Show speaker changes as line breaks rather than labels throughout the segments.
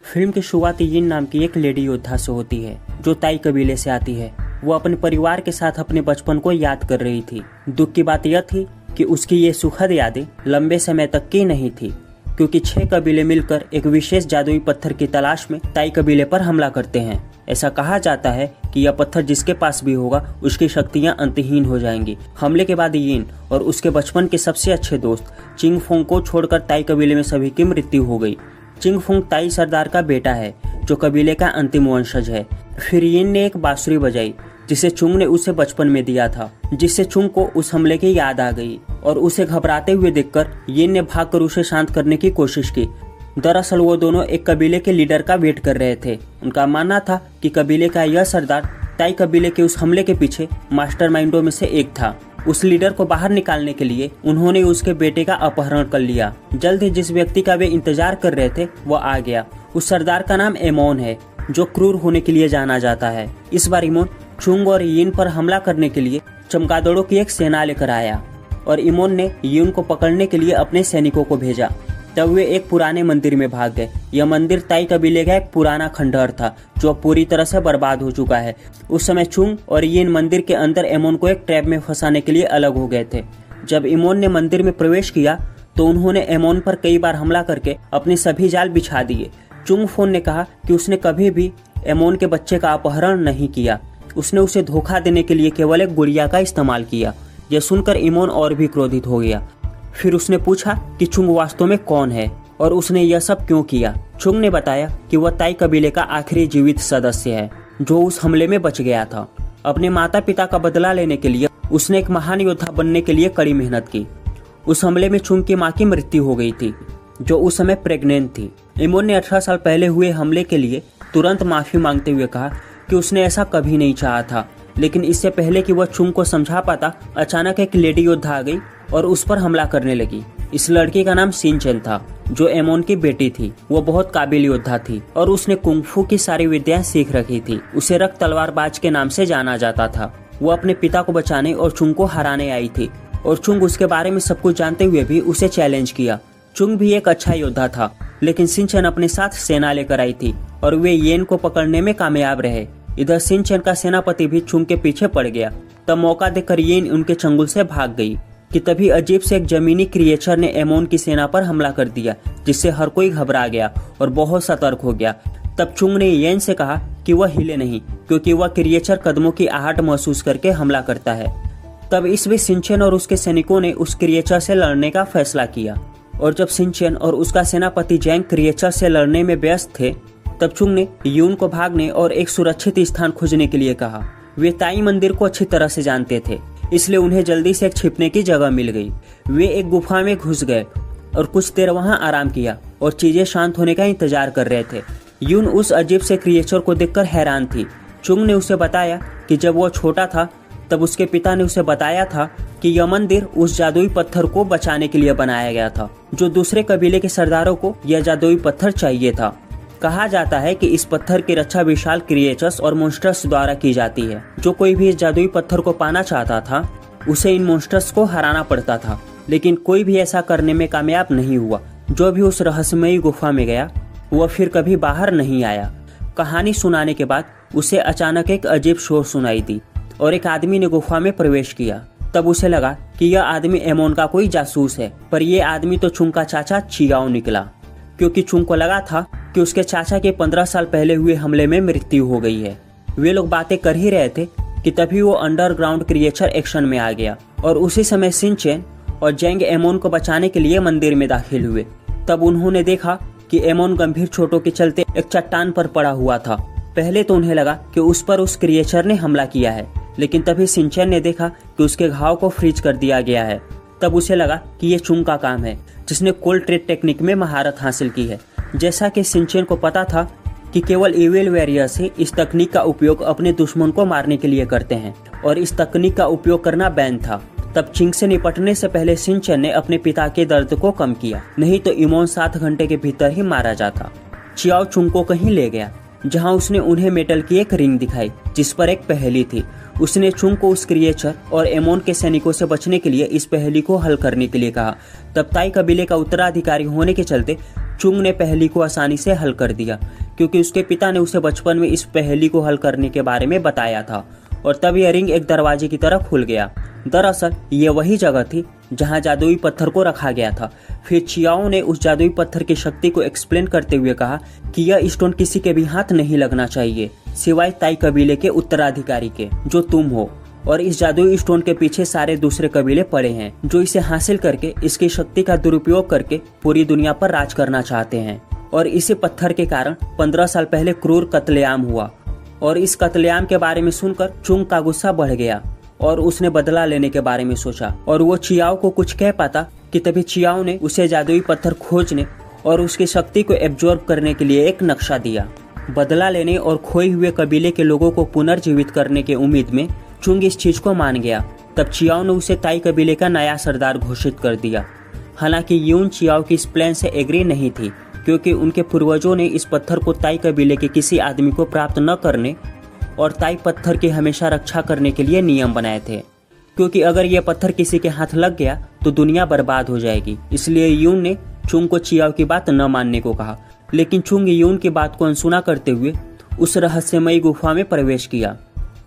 Film की शुरुआत यिन नाम की एक लेडी योद्धा से होती है जो ताई कबीले से आती है। वो अपने परिवार के साथ अपने बचपन को याद कर रही थी। दुख की बात यह थी कि उसकी ये सुखद यादें लंबे समय तक की नहीं थी, क्योंकि 6 कबीले मिलकर एक विशेष जादुई पत्थर की तलाश में ताई कबीले पर हमला करते हैं। ऐसा कहा जाता है कि यह पत्थर जिसके पास भी होगा उसकी शक्तियां अंतहीन हो जाएंगी। हमले के बाद यिन और उसके बचपन के सबसे अच्छे दोस्त चिंगफोंग को छोड़कर ताई कबीले में सभी की मृत्यु हो गई। चिंगफोंग ताई सरदार का बेटा है जो कबीले का अंतिम वंशज है। फिर यिन ने एक बांसुरी बजाई जिसे चुंग ने उसे बचपन में दिया था, जिससे चुंग को उस हमले की याद आ गई और उसे घबराते हुए देखकर यिन ने भागकर उसे शांत करने की कोशिश की। दरअसल वो दोनों एक कबीले के लीडर का वेट कर रहे थे। उनका मानना था कि कबीले का यह सरदार ताई कबीले के उस हमले के पीछे मास्टरमाइंडों में से एक था। उस लीडर को बाहर निकालने के लिए उन्होंने उसके बेटे का अपहरण कर लिया। जल्द ही जिस व्यक्ति का वे इंतजार कर रहे थे वो आ गया। उस सरदार का नाम एमोन है जो क्रूर होने के लिए जाना जाता है। इस बार इमोन चुंग और यिन पर हमला करने के लिए चमगादड़ों की एक सेना लेकर आया और इमोन ने यिन को पकड़ने के लिए अपने सैनिकों को भेजा। तब वे एक पुराने मंदिर में भाग गए। यह मंदिर ताई कबीले का एक पुराना खंडहर था जो पूरी तरह से बर्बाद हो चुका है। उस समय चुंग और यिन मंदिर के अंदर एमोन को एक ट्रैप में फंसाने के लिए अलग हो गए थे। जब इमोन ने मंदिर में प्रवेश किया तो उन्होंने एमोन पर कई बार हमला करके अपने सभी जाल बिछा दिए। चुंगफोन ने कहा कि उसने कभी भी एमोन के बच्चे का अपहरण नहीं किया, उसने उसे धोखा देने के लिए केवल एक गुड़िया का इस्तेमाल किया। यह सुनकर इमोन और भी क्रोधित हो गया। फिर उसने पूछा कि चुंग वास्तव में कौन है और उसने यह सब क्यों किया। चुंग ने बताया कि वह ताई कबीले का आखिरी जीवित सदस्य है जो उस हमले में बच गया था। अपने माता पिता का बदला लेने के लिए उसने एक महान योद्धा बनने के लिए कड़ी मेहनत की। उस हमले में चुंग की माँ की मृत्यु हो गई थी जो उस समय प्रेग्नेंट थी। इमोन ने 18 साल पहले हुए हमले के लिए तुरंत माफी मांगते हुए कहा कि उसने ऐसा कभी नहीं चाहा था, लेकिन इससे पहले कि वह चुंग को समझा पाता अचानक एक लेडी योद्धा आ गई और उस पर हमला करने लगी। इस लड़की का नाम सिंचेन था जो एमोन की बेटी थी। वो बहुत काबिल योद्धा थी और उसने कुंगफू की सारी विद्याएं सीख रखी थी। उसे रक्त तलवारबाज के नाम से जाना जाता था। वो अपने पिता को बचाने और चुंग को हराने आई थी और चुंग उसके बारे में सब कुछ जानते हुए भी उसे चैलेंज किया। चुंग भी एक अच्छा योद्धा था, लेकिन सिंचेन अपने साथ सेना लेकर आई थी और वे येन को पकड़ने में कामयाब रहे। इधर सिंचेन का सेनापति भी चुंग के पीछे पड़ गया। तब मौका देकर येन उनके चंगुल से भाग गई कि तभी अजीब से एक जमीनी क्रिएचर ने एमोन की सेना पर हमला कर दिया, जिससे हर कोई घबरा गया और बहुत सतर्क हो गया। तब चुंग ने येन से कहा कि वह हिले नहीं, क्योंकि वह क्रिएचर कदमों की आहट महसूस करके हमला करता है। तब इस बीच सिंचेन और उसके सैनिकों ने उस क्रिएचर से लड़ने का फैसला किया और जब सिंचेन और उसका सेनापति जैंग क्रिएचर से लड़ने में व्यस्त थे तब चुंग ने यून को भागने और एक सुरक्षित स्थान खोजने के लिए कहा। वे ताई मंदिर को अच्छी तरह से जानते थे, इसलिए उन्हें जल्दी से एक छिपने की जगह मिल गई। वे एक गुफा में घुस गए और कुछ देर वहां आराम किया और चीजें शांत होने का इंतजार कर रहे थे। यून उस अजीब से क्रिएचर को देखकर हैरान थी। चुंग ने उसे बताया कि जब वो छोटा था तब उसके पिता ने उसे बताया था कि यह मंदिर उस जादुई पत्थर को बचाने के लिए बनाया गया था जो दूसरे कबीले के सरदारों को यह जादुई पत्थर चाहिए था। कहा जाता है कि इस पत्थर की रक्षा विशाल क्रिएचर्स और मॉन्स्टर्स द्वारा की जाती है। जो कोई भी इस जादुई पत्थर को पाना चाहता था उसे इन मॉन्स्टर्स को हराना पड़ता था, लेकिन कोई भी ऐसा करने में कामयाब नहीं हुआ। जो भी उस रहस्यमयी गुफा में गया वह फिर कभी बाहर नहीं आया। कहानी सुनाने के बाद उसे अचानक एक अजीब शोर सुनाई दी और एक आदमी ने गुफा में प्रवेश किया। तब उसे लगा कि यह आदमी एमोन का कोई जासूस है, पर यह आदमी तो चुंग का चाचा चियाओ निकला, क्योंकि चुंग को लगा था कि उसके चाचा के 15 साल पहले हुए हमले में मृत्यु हो गई है। वे लोग बातें कर ही रहे थे कि तभी वो अंडरग्राउंड क्रिएचर एक्शन में आ गया और उसी समय सिंचेन और जैंग एमोन को बचाने के लिए मंदिर में दाखिल हुए। तब उन्होंने देखा कि एमोन गंभीर चोटों के चलते एक चट्टान पर पड़ा हुआ था। पहले तो उन्हें लगा कि उस पर उस क्रिएचर ने हमला किया है, लेकिन तभी सिंचेन ने देखा कि उसके घाव को फ्रीज कर दिया गया है। तब उसे लगा कि ये चुंग का काम है जिसने कोल्ड ट्रेड टेक्निक में महारत हासिल की है। जैसा कि सिंचेन को पता था कि केवल इविल वॉरियर्स ही इस तकनीक का उपयोग अपने दुश्मन को मारने के लिए करते हैं और इस तकनीक का उपयोग करना बैन था। तब चिंग से निपटने से पहले सिंचेन ने अपने पिता के दर्द को कम किया, नहीं तो इमोन 7 घंटे के भीतर ही मारा जाता। चियाओ चुंग को कहीं ले गया जहां उसने उन्हें मेटल की एक रिंग दिखाई जिस पर एक पहेली थी। उसने चुंग को उस क्रिएचर और एमोन के सैनिकों से बचने के लिए इस पहेली को हल करने के लिए कहा। तब ताई कबीले का उत्तराधिकारी होने के चलते चुंग ने पहेली को आसानी से हल कर दिया, क्योंकि उसके पिता ने उसे बचपन में इस पहेली को हल करने के बारे में बताया था। और तब यह रिंग एक दरवाजे की तरह खुल गया। दरअसल ये वही जगह थी जहां जादुई पत्थर को रखा गया था। फिर चियाओ ने उस जादुई पत्थर की शक्ति को एक्सप्लेन करते हुए कहा कि यह स्टोन किसी के भी हाथ नहीं लगना चाहिए, सिवाय ताई कबीले के उत्तराधिकारी के, जो तुम हो। और इस जादुई स्टोन के पीछे सारे दूसरे कबीले पड़े हैं, जो इसे हासिल करके इसकी शक्ति का दुरुपयोग करके पूरी दुनिया पर राज करना चाहते हैं। और इसी पत्थर के कारण 15 साल पहले क्रूर कत्लेआम हुआ। और इस कत्लेआम के बारे में सुनकर चुंग का गुस्सा बढ़ गया और उसने बदला लेने के बारे में सोचा। और वो चियाओ को कुछ कह पाता कि तभी चियाओ ने उसे जादुई पत्थर खोजने और उसकी शक्ति को एब्जॉर्ब करने के लिए एक नक्शा दिया। बदला लेने और खोए हुए कबीले के लोगों को पुनर्जीवित करने के उम्मीद में चुंग इस चीज को मान गया। तब चियाओ ने उसे ताई कबीले का नया सरदार घोषित कर दिया। हालांकि यून चियाओ की इस प्लान से एग्री नहीं थी, क्योंकि उनके पूर्वजों ने इस पत्थर को ताई कबीले के किसी आदमी को प्राप्त न करने और ताई पत्थर की हमेशा रक्षा करने के लिए नियम बनाए थे, क्योंकि अगर यह पत्थर किसी के हाथ लग गया तो दुनिया बर्बाद हो जाएगी। इसलिए यून ने चुंग को चियाओ की बात न मानने को कहा। लेकिन चुंग यून की बात को अनसुना करते हुए उस रहस्यमयी गुफा में प्रवेश किया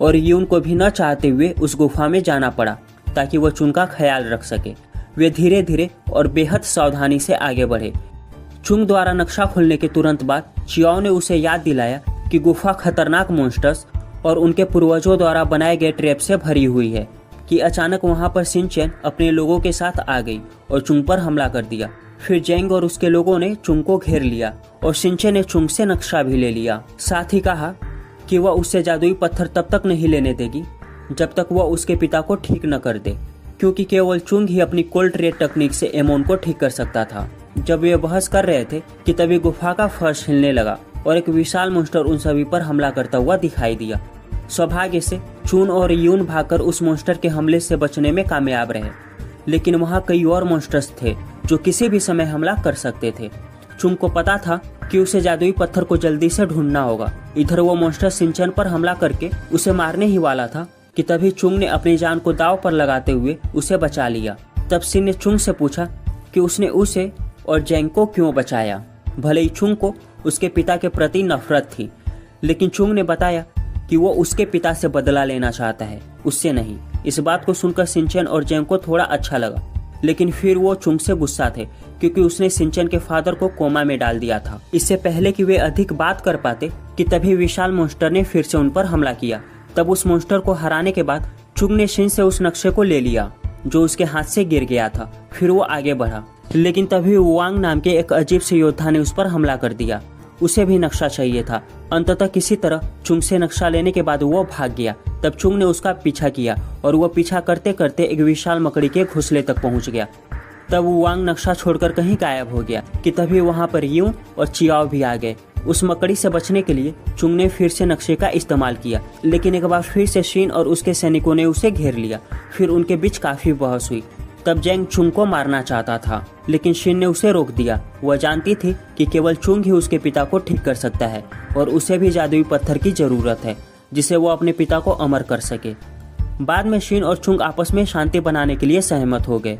और यून को भी न चाहते हुए उस गुफा में जाना पड़ा ताकि वह चुंग का ख्याल रख सके। वे धीरे धीरे और बेहद सावधानी से आगे बढ़े। चुंग द्वारा नक्शा खोलने के तुरंत बाद चियाओ ने उसे याद दिलाया कि गुफा खतरनाक मॉन्स्टर्स और उनके पूर्वजों द्वारा बनाए गए ट्रैप से भरी हुई है। कि अचानक वहां पर शिनचैन अपने लोगों के साथ आ गई और चुंग पर हमला कर दिया। फिर जेंग और उसके लोगों ने चुंग को घेर लिया और शिनचैन ने चुंग से नक्शा भी ले लिया। साथ ही कहा कि वह उससे जादुई पत्थर तब तक नहीं लेने देगी जब तक वह उसके पिता को ठीक न कर दे, क्योंकि केवल चुंग ही अपनी कोल्ड रेड टेक्निक से एमोन को ठीक कर सकता था। जब वे बहस कर रहे थे कि तभी गुफा का फर्श हिलने लगा और एक विशाल मॉन्स्टर उन सभी पर हमला करता हुआ दिखाई दिया। सौभाग्य से चून और यून भागकर उस मॉन्स्टर के हमले से बचने में कामयाब रहे, लेकिन वहाँ कई और मॉन्स्टर्स थे जो किसी भी समय हमला कर सकते थे। चुंग को पता था कि उसे जादुई पत्थर को जल्दी से ढूंढना होगा। इधर वो मॉन्स्टर शिनचैन पर हमला करके उसे मारने ही वाला था कि तभी चुंग ने अपनी जान को दांव पर लगाते हुए उसे बचा लिया। तब शिन ने चुंग से पूछा कि उसने उसे और जेंग को क्यों बचाया। भले ही चुंग को उसके पिता के प्रति नफरत थी, लेकिन चुंग ने बताया कि वो उसके पिता से बदला लेना चाहता है, उससे नहीं। इस बात को सुनकर शिनचैन और जेंग को थोड़ा अच्छा लगा, लेकिन फिर वो चुंग से गुस्सा थे क्योंकि उसने शिनचैन के फादर को कोमा में डाल दिया था। इससे पहले कि वे अधिक बात कर पाते कि तभी विशाल मॉन्स्टर ने फिर से उन पर हमला किया। तब उस मॉन्स्टर को हराने के बाद चुंग ने शिन से उस नक्शे को ले लिया जो उसके हाथ से गिर गया था। फिर वो आगे बढ़ा, लेकिन तभी वांग नाम के एक अजीब से योद्धा ने उस पर हमला कर दिया। उसे भी नक्शा चाहिए था। अंततः किसी तरह चुंग से नक्शा लेने के बाद वो भाग गया। तब चुंग ने उसका पीछा किया और वो पीछा करते करते एक विशाल मकड़ी के घोंसले तक पहुंच गया। तब वो वांग नक्शा छोड़कर कहीं गायब हो गया कि तभी वहां पर यूं और चियाओ भी आ गए। उस मकड़ी से बचने के लिए चुंग ने फिर से नक्शे का इस्तेमाल किया, लेकिन एक बार फिर से शिन और उसके सैनिकों ने उसे घेर लिया। फिर उनके बीच काफी बहस हुई। तब जेंग चुंग को मारना चाहता था, लेकिन शिन ने उसे रोक दिया। वह जानती थी कि केवल चुंग ही उसके पिता को ठीक कर सकता है और उसे भी जादुई पत्थर की जरूरत है जिसे वो अपने पिता को अमर कर सके। बाद में शिन और चुंग आपस में शांति बनाने के लिए सहमत हो गए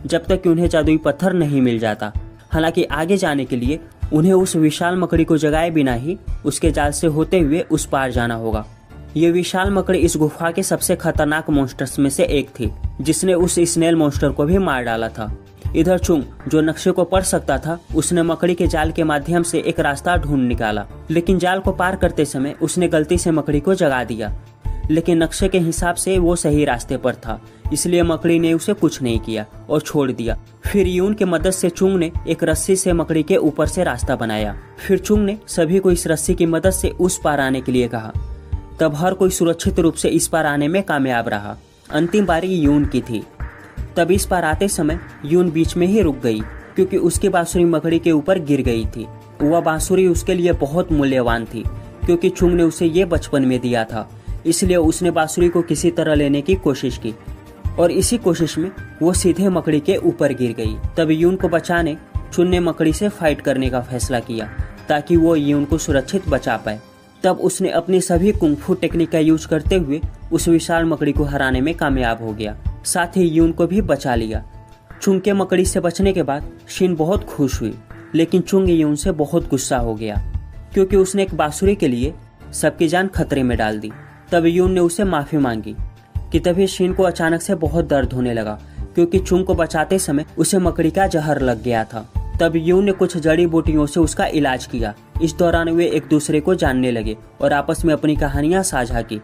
जब तक कि उन्हें जादुई पत्थर नहीं मिल जाता। हालांकि आगे जाने के लिए उन्हें उस विशाल मकड़ी को जगाए बिना ही उसके जाल से होते हुए उस पार जाना होगा। ये विशाल मकड़ी इस गुफा के सबसे खतरनाक मॉन्स्टर्स में से एक थी, जिसने उस स्नेल मॉन्स्टर को भी मार डाला था। इधर चुंग, जो नक्शे को पढ़ सकता था, उसने मकड़ी के जाल के माध्यम से एक रास्ता ढूंढ निकाला, लेकिन जाल को पार करते समय उसने गलती से मकड़ी को जगा दिया। लेकिन नक्शे के हिसाब से वो सही रास्ते पर था, इसलिए मकड़ी ने उसे कुछ नहीं किया और छोड़ दिया। फिर यून की मदद से चुंग ने एक रस्सी से मकड़ी के ऊपर से रास्ता बनाया। फिर चुंग ने सभी को इस रस्सी की मदद से उस पार आने के लिए कहा। तब हर कोई सुरक्षित रूप से इस पार आने में कामयाब रहा। अंतिम बारी यून की थी। तब इस पार आते समय यून बीच में ही रुक गई क्योंकि उसकी बांसुरी मकड़ी के ऊपर गिर गई थी। वह बांसुरी उसके लिए बहुत मूल्यवान थी क्योंकि चुंग ने उसे ये बचपन में दिया था। इसलिए उसने बांसुरी को किसी तरह लेने की कोशिश की और इसी कोशिश में वो सीधे मकड़ी के ऊपर गिर गई। तब यून को बचाने चुन ने मकड़ी से फाइट करने का फैसला किया ताकि वो यून को सुरक्षित बचा पाए। तब उसने अपनी सभी कुंग-फू टेक्निक का यूज करते हुए उस विशाल मकड़ी को हराने में कामयाब हो गया। साथ ही यून को भी बचा लिया। चुंग के मकड़ी से बचने के बाद शिन बहुत खुश हुई लेकिन चुंग यून से बहुत गुस्सा हो गया क्योंकि उसने एक बांसुरी के लिए सबकी जान खतरे में डाल दी। तब यून ने उसे माफी मांगी कि तभी शिन को अचानक से बहुत दर्द होने लगा क्योंकि चुंग को बचाते समय उसे मकड़ी का जहर लग गया था। तब यून ने कुछ जड़ी बूटियों से उसका इलाज किया। इस दौरान वे एक दूसरे को जानने लगे और आपस में अपनी कहानियां साझा की।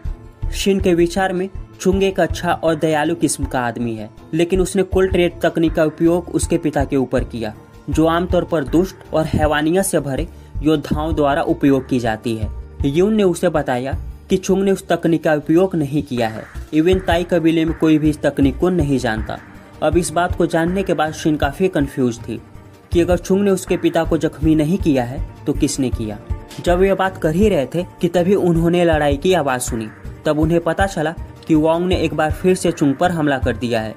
शिन के विचार में चुंग एक अच्छा और दयालु किस्म का आदमी है, लेकिन उसने कोल्ड ट्रेड तकनीक का उपयोग उसके पिता के ऊपर किया, जो आमतौर पर दुष्ट और हैवानियत से भरे योद्धाओं द्वारा उपयोग की जाती है। यून ने उसे बताया कि चुंग ने उस तकनीक का उपयोग नहीं किया है। इवन ताई कबीले में कोई भी इस तकनीक को नहीं जानता। अब इस बात को जानने के बाद शिन काफी कंफ्यूज थी कि अगर चुंग ने उसके पिता को जख्मी नहीं किया है तो किसने किया। जब वे बात कर ही रहे थे कि तभी उन्होंने लड़ाई की आवाज सुनी। तब उन्हें पता चला कि वांग ने एक बार फिर से चुंग पर हमला कर दिया है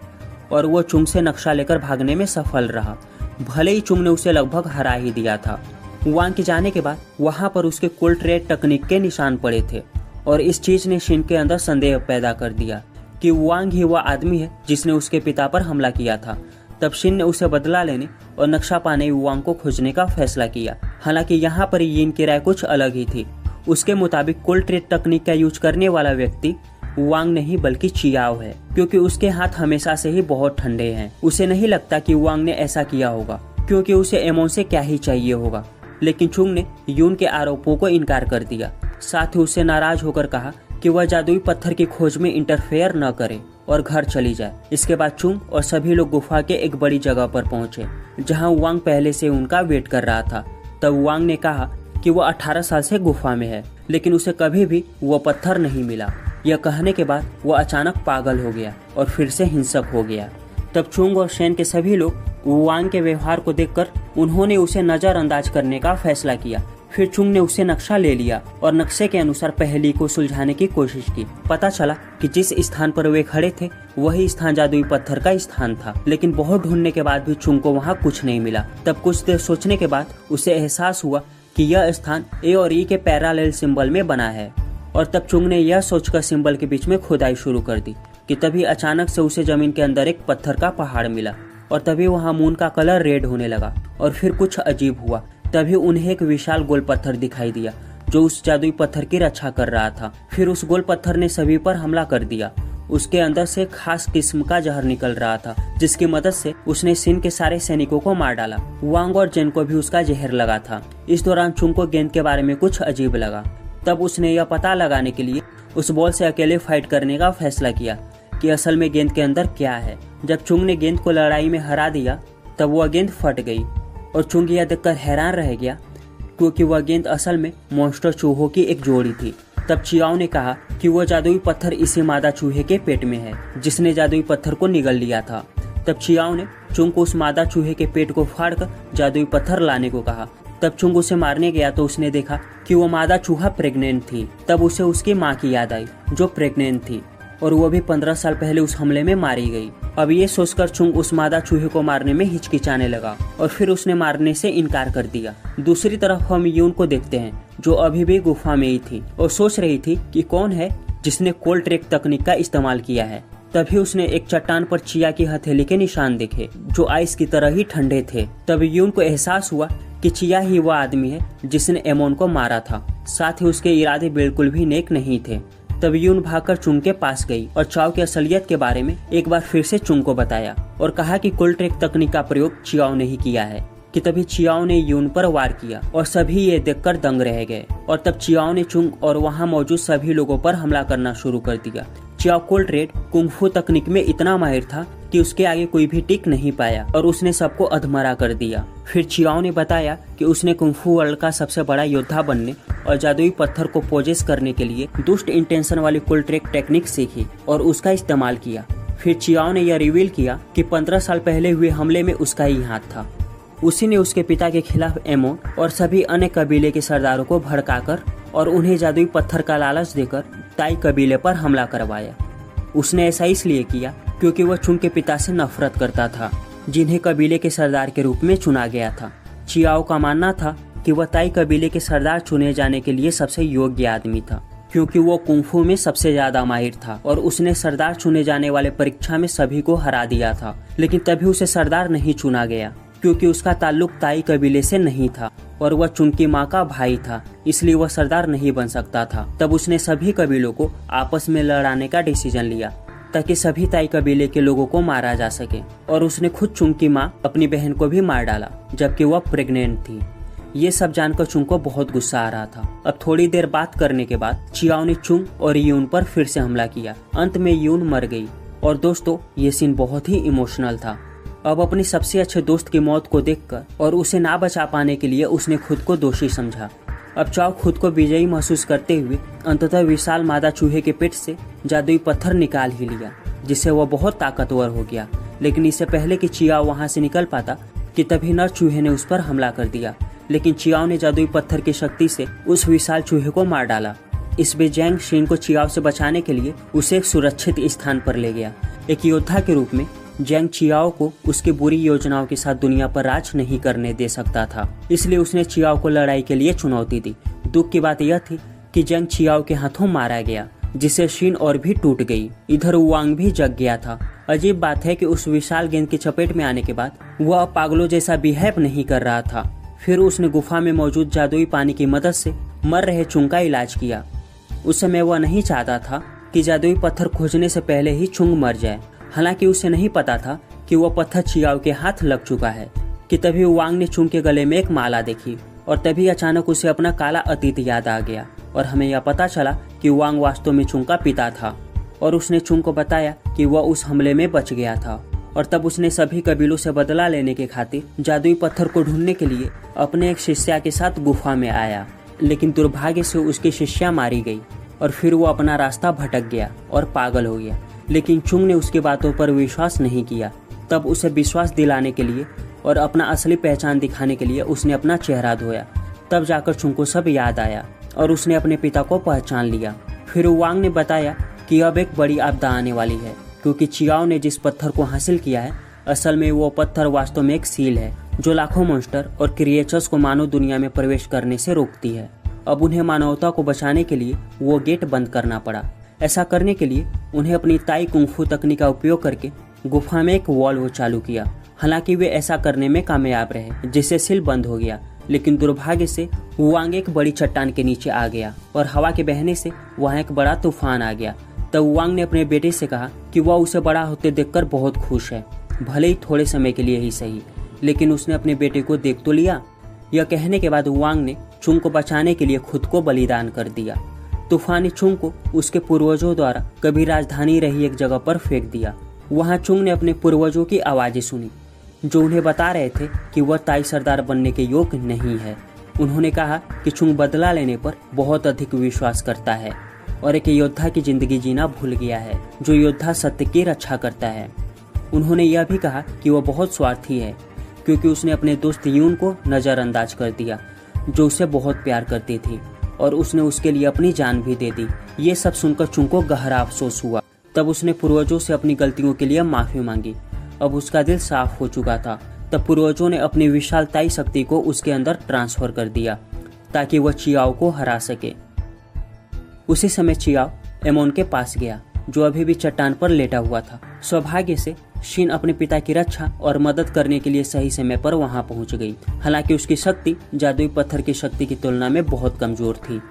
और वो चुंग से नक्शा लेकर भागने में सफल रहा। भले ही चुंग ने उसे लगभग हरा ही दिया था। वांग के जाने के बाद वहां पर उसके कोल्ड ट्रेड तकनीक के निशान पड़े थे और इस चीज ने शिन के अंदर संदेह पैदा कर दिया कि वांग ही वह आदमी है जिसने उसके पिता पर हमला किया था। तब शिन ने उसे बदला लेने और नक्शा पाने वांग को खोजने का फैसला किया। हालांकि यहाँ पर यिन की राय कुछ अलग ही थी। उसके मुताबिक कोल्ड ट्रेड तकनीक का यूज करने वाला व्यक्ति वांग नहीं बल्कि चियाओ है, क्योंकि उसके हाथ हमेशा से ही बहुत ठंडे हैं। उसे नहीं लगता कि वांग ने ऐसा किया होगा, क्योंकि उसे एमोन से क्या ही चाहिए होगा। लेकिन चुंग ने यून के आरोपों को इनकार कर दिया। साथ ही उसे नाराज होकर कहा कि वह जादुई पत्थर की खोज में इंटरफेयर न करे और घर चली जाए। इसके बाद चुंग और सभी लोग गुफा के एक बड़ी जगह पर पहुंचे, जहां वांग पहले से उनका वेट कर रहा था। तब वांग ने कहा कि वह 18 साल से गुफा में है, लेकिन उसे कभी भी वह पत्थर नहीं मिला। यह कहने के बाद वह अचानक पागल हो गया और फिर से हिंसक हो गया। तब चुंग और शेन के सभी लोग वांग के व्यवहार को देखकर उन्होंने उसे नजरअंदाज करने का फैसला किया। फिर चुंग ने उससे नक्शा ले लिया और नक्शे के अनुसार पहेली को सुलझाने की कोशिश की। पता चला कि जिस स्थान पर वे खड़े थे वही स्थान जादुई पत्थर का स्थान था, लेकिन बहुत ढूंढने के बाद भी चुंग को वहाँ कुछ नहीं मिला। तब कुछ देर सोचने के बाद उसे एहसास हुआ कि यह स्थान ए और ई के पैरेलल सिंबल में बना है, और तब चुंग ने यह सोचकर सिंबल के बीच में खुदाई शुरू कर दी कि तभी अचानक से उसे जमीन के अंदर एक पत्थर का पहाड़ मिला और तभी वहाँ मून का कलर रेड होने लगा। और फिर कुछ अजीब हुआ। तभी उन्हें एक विशाल गोल पत्थर दिखाई दिया जो उस जादुई पत्थर की रक्षा कर रहा था। फिर उस गोल पत्थर ने सभी पर हमला कर दिया। उसके अंदर से खास किस्म का जहर निकल रहा था, जिसकी मदद से उसने सिन के सारे सैनिकों को मार डाला। वांग और जेन को भी उसका जहर लगा था। इस दौरान चुंग को गेंद के बारे में कुछ अजीब लगा। तब उसने यह पता लगाने के लिए उस बॉल से अकेले फाइट करने का फैसला किया कि असल में गेंद के अंदर क्या है। जब चुंग ने गेंद को लड़ाई में हरा दिया तब वह गेंद फट गई और चुंग यह देखकर हैरान रह गया, क्योंकि वह गेंद असल में मॉन्स्टर चूहों की एक जोड़ी थी। तब चियाओ ने कहा कि वह जादुई पत्थर इसी मादा चूहे के पेट में है जिसने जादुई पत्थर को निगल लिया था। तब चियाओ ने चुंग को उस मादा चूहे के पेट को फाड़कर जादुई पत्थर लाने को कहा। तब चुंग उसे मारने गया तो उसने देखा कि वो मादा चूहा प्रेग्नेंट थी। तब उसे उसकी माँ की याद आई जो प्रेग्नेंट थी और वो भी 15 साल पहले उस हमले में मारी गई। अब ये सोचकर चुंग उस मादा चूहे को मारने में हिचकिचाने लगा और फिर उसने मारने से इनकार कर दिया। दूसरी तरफ हम यून को देखते हैं जो अभी भी गुफा में ही थी और सोच रही थी कि कौन है जिसने कोल्ड ट्रेक तकनीक का इस्तेमाल किया है। तभी उसने एक चट्टान पर चिया की हथेली के निशान देखे जो आइस की तरह ही ठंडे थे। तब यून को एहसास हुआ कि चिया ही वह आदमी है जिसने एमोन को मारा था। साथ ही उसके इरादे बिल्कुल भी नेक नहीं थे। तब यून भागकर चुंग के पास गई और चाओ की असलियत के बारे में एक बार फिर से चुंग को बताया और कहा कि कोल्ड ट्रेक तकनीक का प्रयोग चियाओ ने ही किया है। कि तभी चियाओ ने यून पर वार किया और सभी ये देखकर दंग रह गए। और तब चियाओ ने चुंग और वहाँ मौजूद सभी लोगों पर हमला करना शुरू कर दिया। चियाओ कोल्ड ट्रेड कुंग-फू तकनीक में इतना माहिर था कि उसके आगे कोई भी टिक नहीं पाया और उसने सबको अधमरा कर दिया। फिर चियाओ ने बताया कि उसने कुंग-फू वर्ल्ड का सबसे बड़ा योद्धा बनने और जादुई पत्थर को पोजेस करने के लिए दुष्ट इंटेंशन वाली कोल्ड ट्रेक टेक्निक सीखी और उसका इस्तेमाल किया। फिर चियाओ ने यह रिवील किया कि 15 साल पहले हुए हमले में उसका ही हाथ था। उसी ने उसके पिता के खिलाफ एमोन और सभी अन्य कबीले के सरदारों को भड़काकर और उन्हें जादुई पत्थर का लालच देकर ताई कबीले पर हमला करवाया। उसने ऐसा इसलिए किया क्योंकि वह चुंग के पिता से नफरत करता था, जिन्हें कबीले के सरदार के रूप में चुना गया था। चियाओ का मानना था कि वह ताई कबीले के सरदार चुने जाने के लिए सबसे योग्य आदमी था, क्योंकि वो कुंग-फू में सबसे ज्यादा माहिर था और उसने सरदार चुने जाने वाले परीक्षा में सभी को हरा दिया था। लेकिन तभी उसे सरदार नहीं चुना गया क्योंकि उसका ताल्लुक ताई कबीले से नहीं था और वह चुंग की माँ का भाई था, इसलिए वह सरदार नहीं बन सकता था। तब उसने सभी कबीलों को आपस में लड़ाने का डिसीजन लिया ताकि सभी ताई कबीले के लोगों को मारा जा सके, और उसने खुद चुंग की माँ अपनी बहन को भी मार डाला जबकि वह प्रेग्नेंट थी। ये सब जानकर चुंग को बहुत गुस्सा आ रहा था। अब थोड़ी देर बात करने के बाद चियाओ ने चुंग और यून पर फिर से हमला किया। अंत में यून मर गई। और दोस्तों, ये सीन बहुत ही इमोशनल था। अब अपनी सबसे अच्छे दोस्त की मौत को देखकर और उसे ना बचा पाने के लिए उसने खुद को दोषी समझा। अब चाओ खुद को विजयी महसूस करते हुए अंततः विशाल मादा चूहे के पेट से जादुई पत्थर निकाल ही लिया, जिससे वह बहुत ताकतवर हो गया। लेकिन इससे पहले कि चियाओ वहां से निकल पाता कि तभी नर चूहे ने उस पर हमला कर दिया। लेकिन चियाओ ने जादुई पत्थर की शक्ति से उस विशाल चूहे को मार डाला। इस बीच जैंग शीन को चियाओ से बचाने के लिए उसे एक सुरक्षित स्थान पर ले गया। एक योद्धा के रूप में जैंग चियाओ को उसकी बुरी योजनाओं के साथ दुनिया पर राज नहीं करने दे सकता था, इसलिए उसने चियाओ को लड़ाई के लिए चुनौती दी। दुख की बात यह थी कि जैंग चियाओ के हाथों मारा गया, जिससे शीन और भी टूट गई। इधर वांग भी जग गया था। अजीब बात है कि उस विशाल गेंद की चपेट में आने के बाद वह पागलों जैसा बिहेव नहीं कर रहा था। फिर उसने गुफा में मौजूद जादुई पानी की मदद से मर रहे चुंग का इलाज किया। उस समय वह नहीं चाहता था कि जादुई पत्थर खोजने से पहले ही चुंग मर जाए। हालांकि उसे नहीं पता था कि वह पत्थर चियाओ के हाथ लग चुका है कि तभी वांग ने चुंग के गले में एक माला देखी और तभी अचानक उसे अपना काला अतीत याद आ गया और हमें यह पता चला कि वांग वास्तव में चुंग का पिता था और उसने चुंग को बताया कि वह उस हमले में बच गया था। और तब उसने सभी कबीलों से बदला लेने के खातिर जादुई पत्थर को ढूंढने के लिए अपने एक शिष्या के साथ गुफा में आया। लेकिन दुर्भाग्य से उसकी शिष्या मारी गई और फिर वो अपना रास्ता भटक गया और पागल हो गया। लेकिन चुंग ने उसकी बातों पर विश्वास नहीं किया। तब उसे विश्वास दिलाने के लिए और अपना असली पहचान दिखाने के लिए उसने अपना चेहरा धोया। तब जाकर चुंग को सब याद आया और उसने अपने पिता को पहचान लिया। फिर वांग ने बताया कि अब एक बड़ी आपदा आने वाली है, क्योंकि चियाओ ने जिस पत्थर को हासिल किया है असल में वो पत्थर वास्तव में एक सील है जो लाखों मॉन्स्टर और क्रिएचर्स को मानव दुनिया में प्रवेश करने से रोकती है। अब उन्हें मानवता को बचाने के लिए वो गेट बंद करना पड़ा। ऐसा करने के लिए उन्हें अपनी ताई कुंफू तकनीक का उपयोग करके गुफा में एक वॉल्व चालू किया। हालांकि वे ऐसा करने में कामयाब रहे, जिससे सील बंद हो गया। लेकिन दुर्भाग्य से वांग एक बड़ी चट्टान के नीचे आ गया और हवा के बहने से वहां एक बड़ा तूफान आ गया। तब वांग ने अपने बेटे से कहा कि वह उसे बड़ा होते देखकर बहुत खुश है, भले ही थोड़े समय के लिए ही सही, लेकिन उसने अपने बेटे को देख तो लिया। यह कहने के बाद वांग ने चुंग को बचाने के लिए खुद को बलिदान कर दिया। तूफानी चुंग को उसके पूर्वजों द्वारा कभी राजधानी रही एक जगह पर फेंक दिया। वहां चुंग ने अपने पूर्वजों की आवाजें सुनी जो उन्हें बता रहे थे कि वह ताई सरदार बनने के योग्य नहीं है। उन्होंने कहा कि चुंग बदला लेने पर बहुत अधिक विश्वास करता है और एक योद्धा की जिंदगी जीना भूल गया है, जो योद्धा सत्य की रक्षा करता है। उन्होंने यह भी कहा कि वह बहुत स्वार्थी है, क्योंकि उसने अपने दोस्त यून को नजरअंदाज कर दिया, जो उसे बहुत प्यार करती थी, और उसने उसके लिए अपनी जान भी दे दी। ये सब सुनकर चुंग को गहरा अफसोस हुआ। तब उसने पूर्वजों से अपनी गलतियों के लिए माफी मांगी। अब उसका दिल साफ हो चुका था। तब पूर्वजों ने अपनी विशाल ताई शक्ति को उसके अंदर ट्रांसफर कर दिया ताकि वह चियाओ को हरा सके। उसी समय चियाओ एमोन के पास गया, जो अभी भी चट्टान पर लेटा हुआ था। सौभाग्य से शीन अपने पिता की रक्षा और मदद करने के लिए सही समय पर वहां पहुंच गई। हालांकि उसकी शक्ति जादुई पत्थर की शक्ति की तुलना में बहुत कमजोर थी।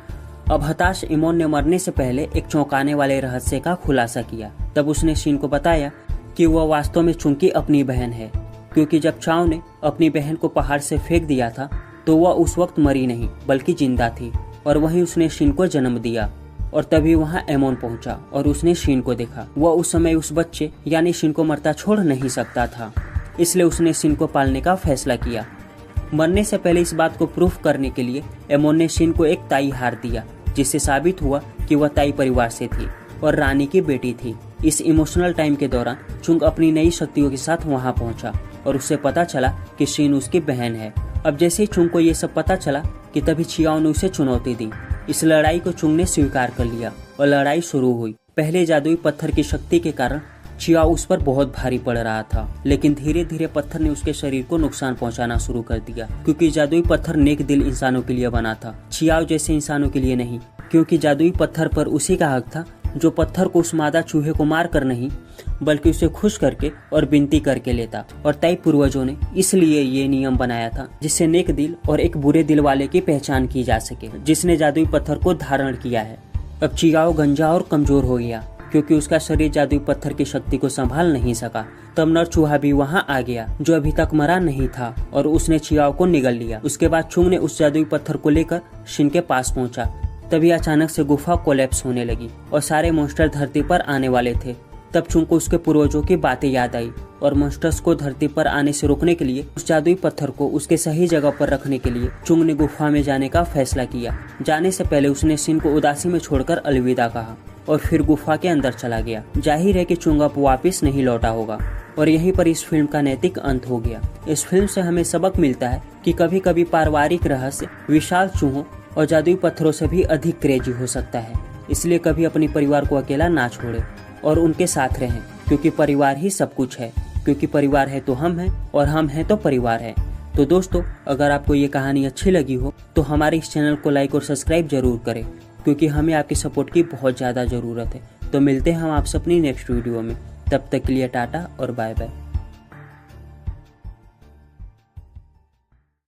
अब हताश एमोन ने मरने से पहले एक चौंकाने वाले रहस्य का खुलासा किया। तब उसने शीन को बताया कि वह वास्तव में चुंग की अपनी बहन है, क्योंकि जब चाओ ने अपनी बहन को पहाड़ से फेंक दिया था तो वह उस वक्त मरी नहीं बल्कि जिंदा थी, और वहीं उसने शीन को जन्म दिया। और तभी वहां एमोन पहुंचा और उसने शीन को देखा। वह उस समय उस बच्चे यानी शीन को मरता छोड़ नहीं सकता था, इसलिए उसने शीन को पालने का फैसला किया। मरने से पहले इस बात को प्रूफ करने के लिए एमोन ने शीन को एक ताई हार दिया, जिससे साबित हुआ कि वह ताई परिवार से थी और रानी की बेटी थी। इस इमोशनल टाइम के दौरान चुंग अपनी नई शक्तियों के साथ वहां पहुंचा और उससे पता चला कि शीन उसकी बहन है। अब जैसे ही चुंग को ये सब पता चला कि तभी चियाओ ने उसे चुनौती दी। इस लड़ाई को चुंग ने स्वीकार कर लिया और लड़ाई शुरू हुई। पहले जादुई पत्थर की शक्ति के कारण चियाओ उस पर बहुत भारी पड़ रहा था, लेकिन धीरे धीरे पत्थर ने उसके शरीर को नुकसान पहुंचाना शुरू कर दिया, क्योंकि जादुई पत्थर नेक दिल इंसानों के लिए बना था, चियाओ जैसे इंसानों के लिए नहीं। क्योंकि जादुई पत्थर पर उसी का हक था जो पत्थर को उस मादा चूहे को मार कर नहीं बल्कि उसे खुश करके और विनती करके लेता। और ताई पूर्वजों ने इसलिए ये नियम बनाया था जिससे नेक दिल और एक बुरे दिल वाले की पहचान की जा सके, जिसने जादुई पत्थर को धारण किया है। अब चियाओ गंजा और कमजोर हो गया क्योंकि उसका शरीर जादुई पत्थर की शक्ति को संभाल नहीं सका। तब नर चूहा भी वहाँ आ गया जो अभी तक मरा नहीं था और उसने चियाओ को निगल लिया। उसके बाद चुंग ने उस जादुई पत्थर को लेकर शिन के पास पहुंचा। तभी अचानक से गुफा कोलैप्स होने लगी और सारे मॉन्स्टर धरती पर आने वाले थे। तब चुंग को उसके पूर्वजों की बातें याद आई और मॉन्स्टर्स को धरती पर आने से रोकने के लिए उस जादुई पत्थर को उसके सही जगह पर रखने के लिए चुंग ने गुफा में जाने का फैसला किया। जाने से पहले उसने शिन को उदासी में छोड़कर अलविदा कहा और फिर गुफा के अंदर चला गया। जाहिर है कि चुंग अब वापिस नहीं लौटा होगा और यहीं पर इस फिल्म का नैतिक अंत हो गया। इस फिल्म से हमें सबक मिलता है कि कभी कभी पारिवारिक रहस्य विशाल चूहों और जादुई पत्थरों से भी अधिक क्रेजी हो सकता है। इसलिए कभी अपने परिवार को अकेला ना छोड़े और उनके साथ रहें, क्योंकि परिवार ही सब कुछ है। क्योंकि परिवार है तो हम हैं और हम हैं तो परिवार है। तो दोस्तों, अगर आपको ये कहानी अच्छी लगी हो तो हमारे इस चैनल को लाइक और सब्सक्राइब जरूर करें, क्योंकि हमें आपकी सपोर्ट की बहुत ज़्यादा ज़रूरत है। तो मिलते हैं हम आपसे अपनी नेक्स्ट वीडियो में। तब तक के लिए टाटा और बाय बाय।